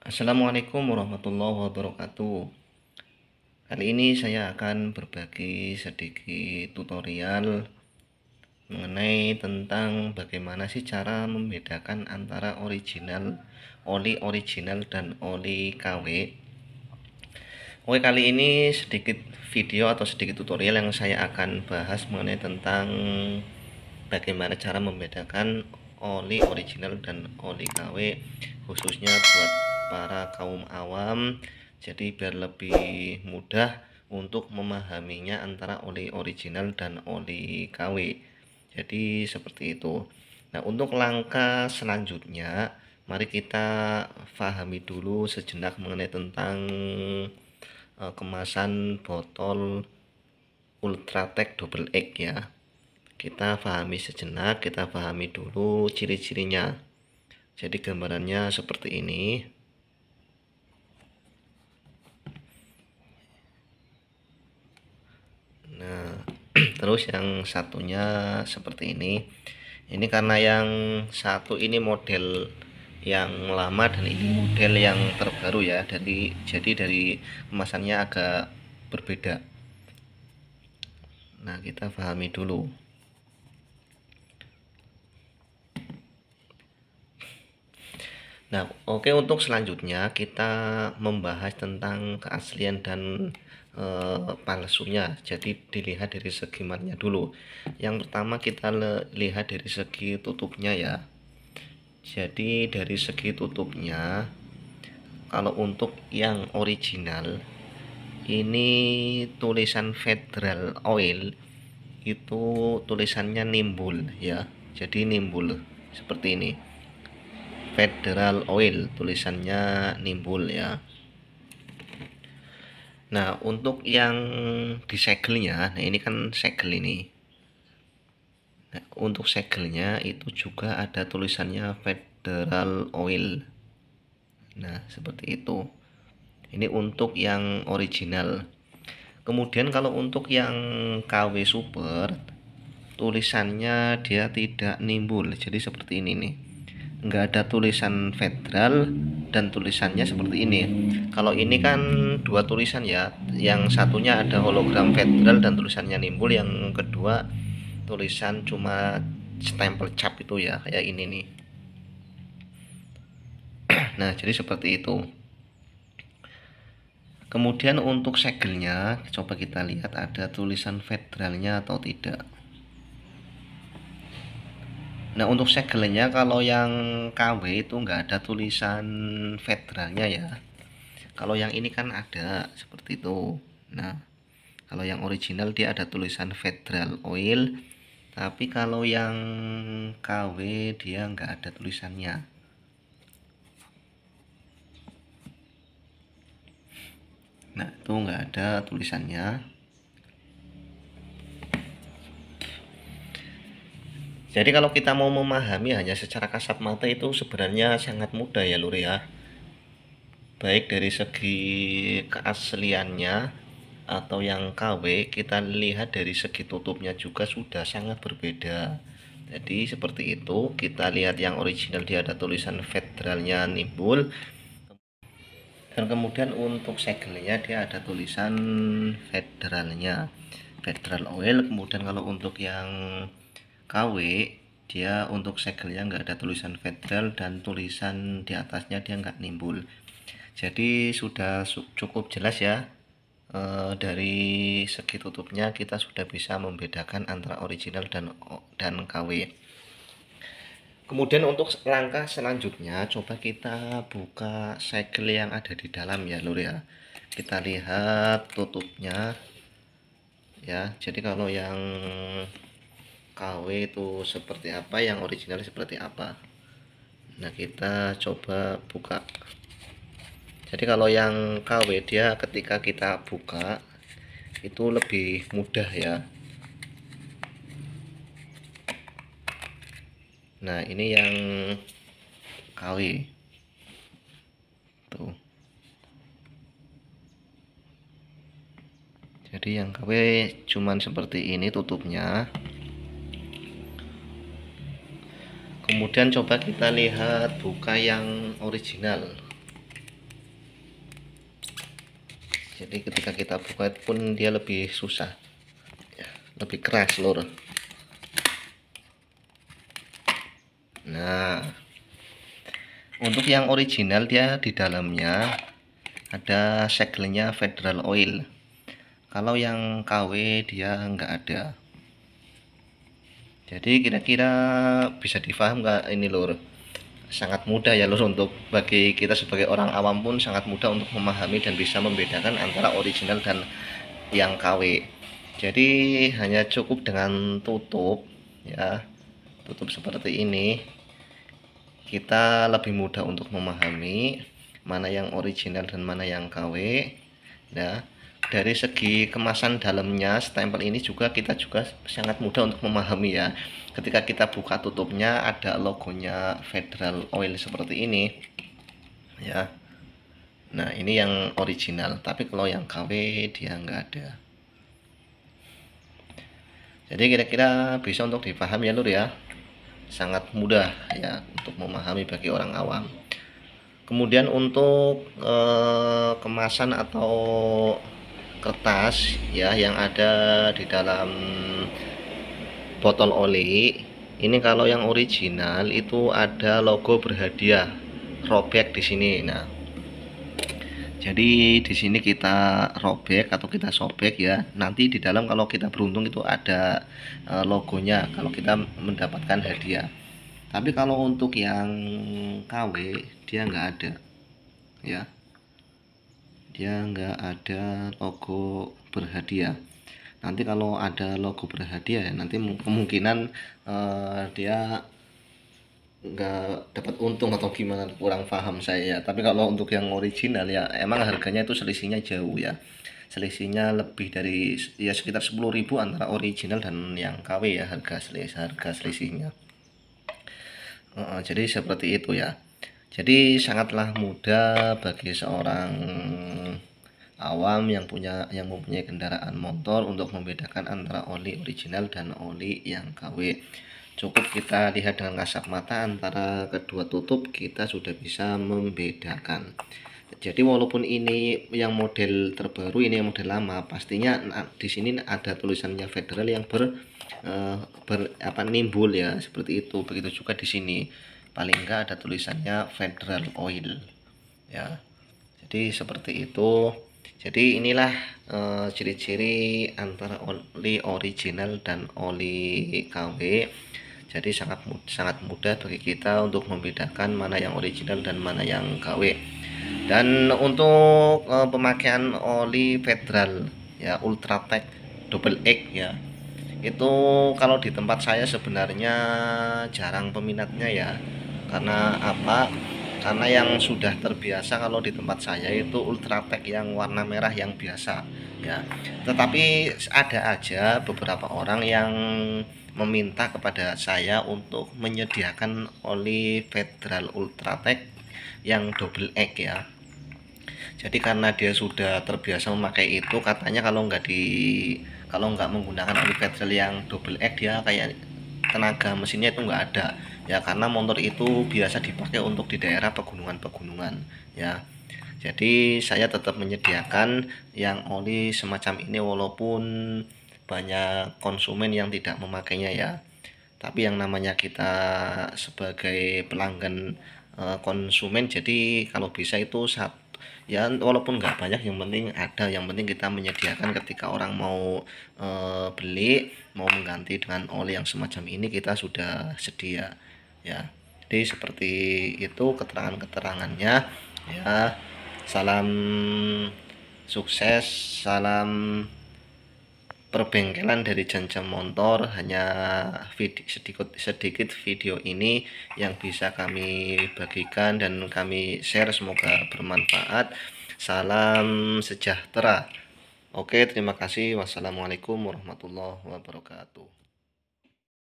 Assalamualaikum warahmatullahi wabarakatuh. Kali ini saya akan berbagi sedikit tutorial mengenai tentang bagaimana sih cara membedakan antara oli original dan oli KW. Oke, kali ini sedikit video atau sedikit tutorial yang saya akan bahas mengenai tentang bagaimana cara membedakan oli original dan oli KW, khususnya buat para kaum awam, jadi biar lebih mudah untuk memahaminya antara oli original dan oli KW. Jadi seperti itu. Nah, untuk langkah selanjutnya, mari kita pahami dulu sejenak mengenai tentang kemasan botol Ultratech Double X ya. Kita pahami sejenak, kita pahami dulu ciri-cirinya. Jadi gambarannya seperti ini. Nah, terus yang satunya seperti ini. Ini karena yang satu ini model yang lama dan ini model yang terbaru ya. Jadi dari kemasannya agak berbeda. Nah, kita pahami dulu. Nah, oke, untuk selanjutnya kita membahas tentang keaslian dan palsunya. Jadi dilihat dari segi mananya dulu. Yang pertama kita lihat dari segi tutupnya ya. Jadi dari segi tutupnya, kalau untuk yang original ini tulisan Federal Oil itu tulisannya nimbul ya. Jadi nimbul seperti ini. Federal Oil tulisannya nimbul ya. Nah, untuk yang di segelnya, nah ini kan segel ini. Nah, untuk segelnya itu juga ada tulisannya Federal Oil. Nah, seperti itu. Ini untuk yang original. Kemudian kalau untuk yang KW Super, tulisannya dia tidak nimbul. Jadi seperti ini nih. Enggak ada tulisan Federal dan tulisannya seperti ini. Kalau ini kan dua tulisan ya. Yang satunya ada hologram Federal dan tulisannya nimbul, yang kedua tulisan cuma stempel cap itu ya, kayak ini nih. Nah, jadi seperti itu. Kemudian untuk segelnya, coba kita lihat ada tulisan Federalnya atau tidak. Nah, untuk segelnya kalau yang KW itu nggak ada tulisan Federalnya ya. Kalau yang ini kan ada seperti itu. Nah, kalau yang original dia ada tulisan Federal Oil, tapi kalau yang KW dia nggak ada tulisannya. Nah, itu nggak ada tulisannya. Jadi kalau kita mau memahami hanya secara kasat mata itu sebenarnya sangat mudah ya Lur ya. Baik dari segi keasliannya atau yang KW, kita lihat dari segi tutupnya juga sudah sangat berbeda. Jadi seperti itu, kita lihat yang original dia ada tulisan Federalnya nimbul, dan kemudian untuk segelnya dia ada tulisan Federalnya, Federal Oil. Kemudian kalau untuk yang KW dia untuk segelnya nggak ada tulisan Federal dan tulisan di atasnya dia nggak nimbul. Jadi sudah cukup jelas ya. Dari segi tutupnya kita sudah bisa membedakan antara original dan KW. Kemudian untuk langkah selanjutnya, coba kita buka segel yang ada di dalam ya Lur ya. Kita lihat tutupnya ya. Jadi kalau yang KW itu seperti apa, yang original seperti apa. Nah, kita coba buka. Jadi kalau yang KW dia ketika kita buka itu lebih mudah ya. Nah, ini yang KW tuh. Jadi yang KW cuman seperti ini tutupnya. Kemudian coba kita lihat buka yang original. Jadi ketika kita buka pun dia lebih susah ya, lebih keras lur. Nah, untuk yang original dia di dalamnya ada segelnya Federal Oil. Kalau yang KW dia nggak ada. Jadi kira-kira bisa difaham nggak ini lur? Sangat mudah ya lur, untuk bagi kita sebagai orang awam pun sangat mudah untuk memahami dan bisa membedakan antara original dan yang KW. Jadi hanya cukup dengan tutup ya, tutup seperti ini, kita lebih mudah untuk memahami mana yang original dan mana yang KW ya. Dari segi kemasan dalamnya, stempel ini juga kita juga sangat mudah untuk memahami ya. Ketika kita buka tutupnya ada logonya Federal Oil seperti ini ya. Nah ini yang original, tapi kalau yang KW dia nggak ada. Jadi kira-kira bisa untuk dipahami ya lur ya, sangat mudah ya untuk memahami bagi orang awam. Kemudian untuk kemasan atau kertas ya yang ada di dalam botol oli ini, kalau yang original itu ada logo berhadiah robek di sini. Nah jadi di sini kita robek atau kita sobek ya, nanti di dalam kalau kita beruntung itu ada logonya kalau kita mendapatkan hadiah. Tapi kalau untuk yang KW dia nggak ada ya, dia nggak ada logo berhadiah. Nanti kalau ada logo berhadiah ya, nanti kemungkinan dia nggak dapat untung atau gimana, kurang paham saya. Tapi kalau untuk yang original ya emang harganya itu selisihnya jauh ya, selisihnya lebih dari ya sekitar 10.000 antara original dan yang KW ya, harga selisihnya. Jadi seperti itu ya. Jadi sangatlah mudah bagi seorang awam yang mempunyai kendaraan motor untuk membedakan antara oli original dan oli yang KW. Cukup kita lihat dengan kasat mata antara kedua tutup, kita sudah bisa membedakan. Jadi walaupun ini yang model terbaru, ini yang model lama, pastinya di sini ada tulisannya Federal yang nimbul ya, seperti itu. Begitu juga di sini, paling enggak ada tulisannya Federal Oil ya. Jadi seperti itu. Jadi inilah ciri-ciri antara oli original dan oli KW. Jadi sangat mudah bagi kita untuk membedakan mana yang original dan mana yang KW. Dan untuk pemakaian oli Federal ya Ultratech Double X ya, itu kalau di tempat saya sebenarnya jarang peminatnya ya. Karena apa? Karena yang sudah terbiasa kalau di tempat saya itu Ultratech yang warna merah yang biasa ya. Tetapi ada aja beberapa orang yang meminta kepada saya untuk menyediakan oli Federal Ultratech yang double X ya. Jadi karena dia sudah terbiasa memakai itu, katanya kalau nggak menggunakan oli Federal yang double X dia kayak tenaga mesinnya itu nggak ada ya, karena motor itu biasa dipakai untuk di daerah pegunungan ya. Jadi saya tetap menyediakan yang oli semacam ini walaupun banyak konsumen yang tidak memakainya ya. Tapi yang namanya kita sebagai pelanggan konsumen, jadi kalau bisa itu ya walaupun nggak banyak, yang penting ada, yang penting kita menyediakan ketika orang mau beli, mau mengganti dengan oli yang semacam ini, kita sudah sedia ya. Jadi seperti itu keterangannya ya. Salam sukses, salam perbengkelan dari Jam Motor. Hanya sedikit video ini yang bisa kami bagikan dan kami share, semoga bermanfaat. Salam sejahtera. Oke, terima kasih. Wassalamualaikum warahmatullahi wabarakatuh.